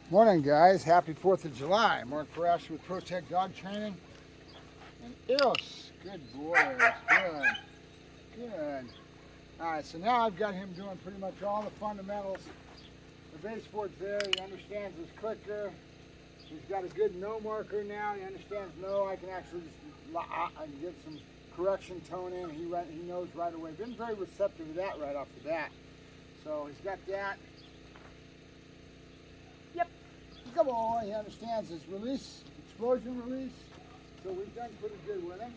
Morning, guys. Happy 4th of July. Mark Ferrasci with Protect Dog Training. And Eros. Good boy. Good. Good. All right, so now I've got him doing pretty much all the fundamentals. The baseboard's there. He understands his clicker. He's got a good no marker now. He understands no. I can actually I can get some correction tone in. He knows right away. Been very receptive to that right off the bat. So he's got that. Come on, he understands his release, explosion release. So we've done pretty good with him.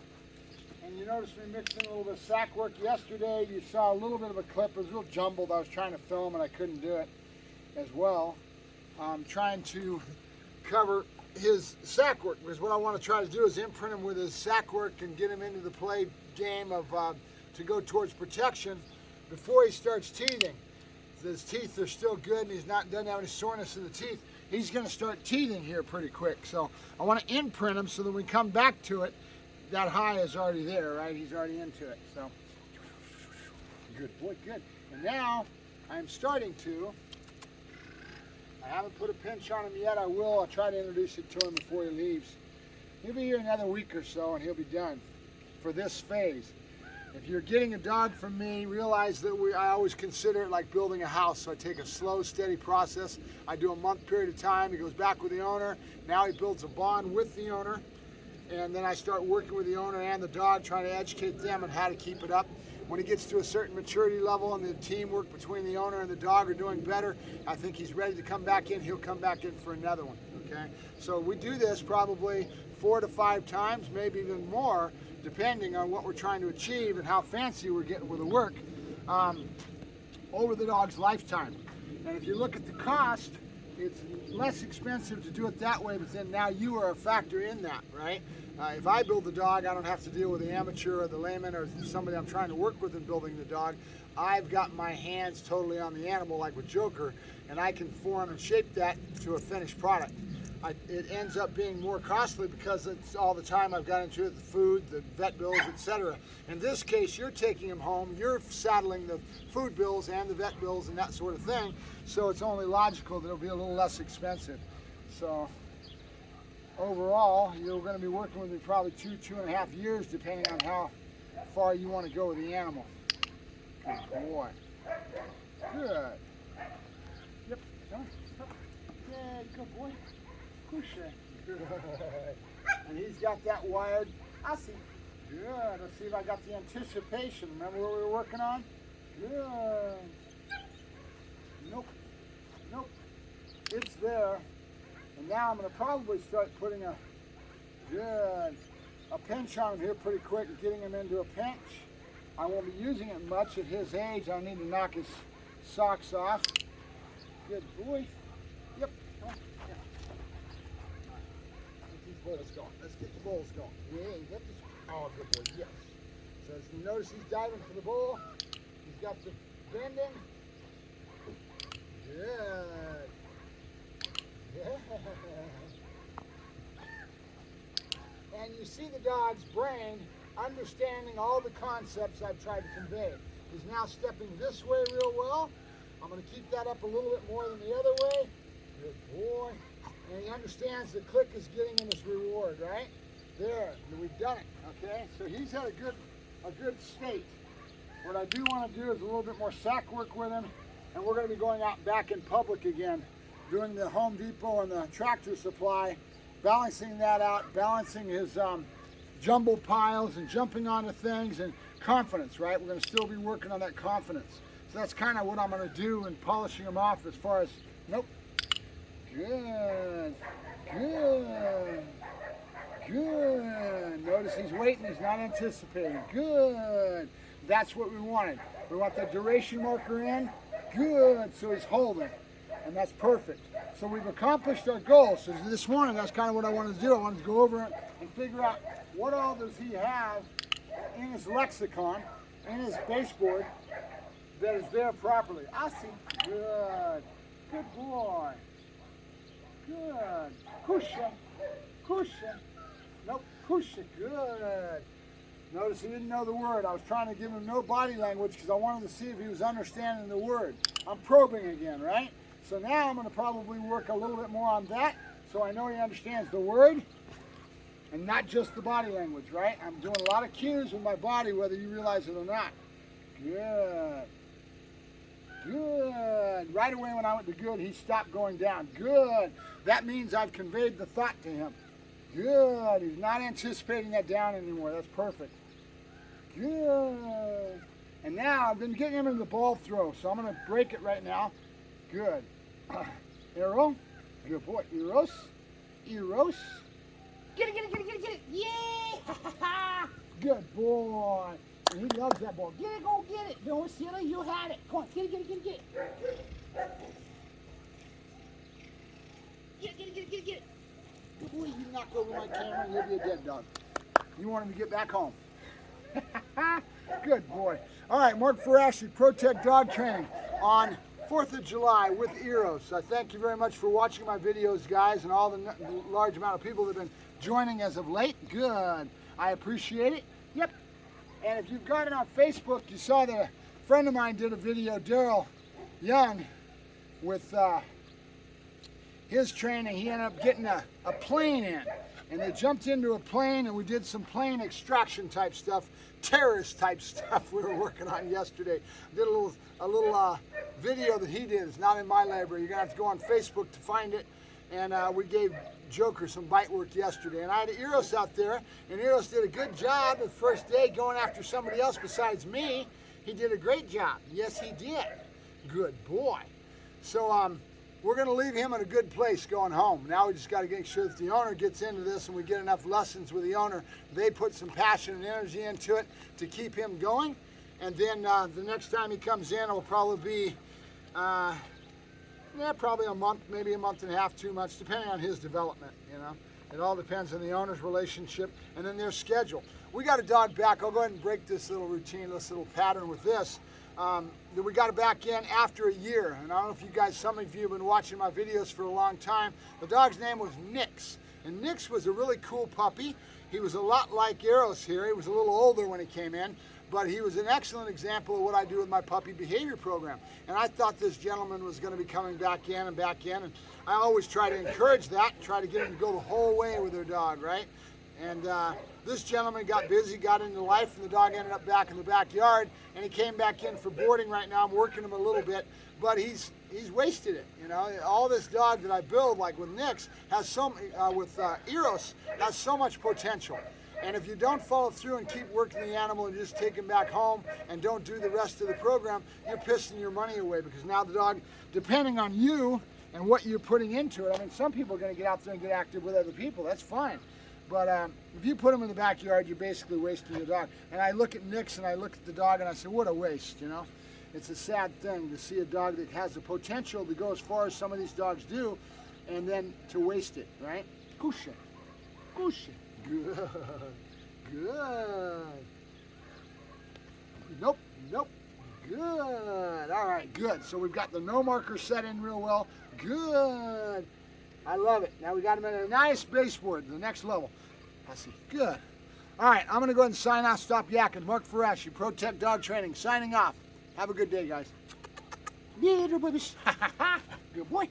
And you noticed me mixing a little bit of sack work yesterday. You saw a little bit of a clip. It was real jumbled. I was trying to film and I couldn't do it as well. I'm trying to cover his sack work because what I want to try to do is imprint him with his sack work and get him into the play game of to go towards protection before he starts teething. His teeth are still good and doesn't have any soreness in the teeth. He's going to start teething here pretty quick. So I want to imprint him so that when we come back to it, that high is already there, right? He's already into it. So good boy, good. And now I'm starting to, I haven't put a pinch on him yet. I will. I'll try to introduce it to him before he leaves. He'll be here another week or so and he'll be done for this phase. If you're getting a dog from me, realize that I always consider it like building a house. So I take a slow, steady process. I do a month period of time. He goes back with the owner. Now he builds a bond with the owner. And then I start working with the owner and the dog, trying to educate them on how to keep it up. When he gets to a certain maturity level and the teamwork between the owner and the dog are doing better, I think he's ready to come back in. He'll come back in for another one, okay? So we do this probably 4 to 5 times, maybe even more, depending on what we're trying to achieve and how fancy we're getting with the work over the dog's lifetime. And if you look at the cost, it's less expensive to do it that way, but then now you are a factor in that, right? If I build the dog, I don't have to deal with the amateur or the layman or somebody I'm trying to work with in building the dog. I've got my hands totally on the animal like with Joker, and I can form and shape that to a finished product. It ends up being more costly because it's all the time I've got into it, the food, the vet bills, etc. In this case, you're taking him home, you're saddling the food bills and the vet bills and that sort of thing, so it's only logical that it'll be a little less expensive. So overall, you're going to be working with me probably 2.5 years, depending on how far you want to go with the animal. Good boy. Good. Yep. Yeah, good boy. Good. And he's got that wired. I see. Good. Let's see if I got the anticipation. Remember what we were working on? Good. Nope. Nope. It's there. And now I'm going to probably start putting a pinch on him here pretty quick and getting him into a pinch. I won't be using it much at his age. I'll need to knock his socks off. Good boy. Yep. Bowls going. Let's get the bowls going. Yeah, get this. Oh, good boy. Yes. So as you notice, he's diving for the bowl. He's got the bending. Good. Yeah. And you see the dog's brain understanding all the concepts I've tried to convey. He's now stepping this way real well. I'm going to keep that up a little bit more than the other way. Good boy. And he understands the click is getting him his reward, right? There, we've done it, okay? So he's at a good state. What I do want to do is a little bit more sack work with him, and we're going to be going out back in public again, doing the Home Depot and the Tractor Supply, balancing that out, balancing his jumble piles and jumping onto things and confidence, right? We're going to still be working on that confidence. So that's kind of what I'm going to do in polishing him off as far as, nope. Good, good, good. Notice he's waiting, he's not anticipating. Good. That's what we wanted. We want that duration marker in. Good, so he's holding. And that's perfect. So we've accomplished our goal. So this morning, that's kind of what I wanted to do. I wanted to go over it and figure out what all does he have in his lexicon, in his baseboard, that is there properly. I see. Good. Good boy. Good. Cushion. Cushion. Nope. Cushion. Good. Notice he didn't know the word. I was trying to give him no body language because I wanted to see if he was understanding the word. I'm probing again, right? So now I'm going to probably work a little bit more on that so I know he understands the word and not just the body language, right? I'm doing a lot of cues with my body whether you realize it or not. Good. Good. Right away when I went to good, he stopped going down. Good. That means I've conveyed the thought to him. Good. He's not anticipating that down anymore. That's perfect. Good. And now I've been getting him in the ball throw, so I'm going to break it right now. Good. Eros. Good boy. Eros. Eros. Get it, get it, get it, get it, get it. Yeah! Good boy. And he loves that ball. Get it, go get it. Don't silly, you had it. Come on, get it, get it, get it, get it. Get it, get it, get it, get it, get it. Good boy, you knock over my camera and you'll be a dead dog. You want him to get back home. Good boy. All right, Mark Ferrasci, Protect Dog Training on 4th of July with Eros. I thank you very much for watching my videos, guys, and all the large amount of people that have been joining as of late. Good. I appreciate it. Yep. And if you've got it on Facebook, you saw that a friend of mine did a video, Daryl Young, with his training. He ended up getting a plane in. And they jumped into a plane and we did some plane extraction type stuff, terrorist type stuff we were working on yesterday. Did a little video that he did. It's not in my library. You're gonna have to go on Facebook to find it. And we gave Joker some bite work yesterday. And I had Eros out there, and Eros did a good job the first day going after somebody else besides me. He did a great job. Yes, he did. Good boy. So we're going to leave him in a good place going home. Now we just got to make sure that the owner gets into this and we get enough lessons with the owner. They put some passion and energy into it to keep him going. And then the next time he comes in, it'll probably be probably a month, maybe a month and a half, 2 months, depending on his development, you know. It all depends on the owner's relationship and then their schedule. We got a dog back. I'll go ahead and break this little routine, this little pattern with this. That we got it back in after a year. And I don't know if you guys, some of you have been watching my videos for a long time. The dog's name was Nix. And Nix was a really cool puppy. He was a lot like Eros here. He was a little older when he came in, but he was an excellent example of what I do with my puppy behavior program. And I thought this gentleman was going to be coming back in. And I always try to encourage that, try to get him to go the whole way with their dog, right? And this gentleman got busy, got into life, and the dog ended up back in the backyard, and he came back in for boarding right now. I'm working him a little bit, but he's wasted it, you know. All this dog that I build, like with Nix, has with Eros, has so much potential. And if you don't follow through and keep working the animal and just take him back home and don't do the rest of the program, you're pissing your money away, because now the dog, depending on you and what you're putting into it, I mean, some people are going to get out there and get active with other people. That's fine. But if you put him in the backyard, you're basically wasting your dog. And I look at Nix and I look at the dog and I say, what a waste, you know? It's a sad thing to see a dog that has the potential to go as far as some of these dogs do, and then to waste it, right? Kusha. Kusha. Good. Good. Nope. Nope. Good. All right, good. So we've got the no marker set in real well. Good. I love it. Now we got him in a nice baseboard, the next level. I see. Good. All right, I'm going to go ahead and sign off. Stop yakking. Mark Ferrasci, Protect Dog Training, signing off. Have a good day, guys. Yeah, babies. Good boy.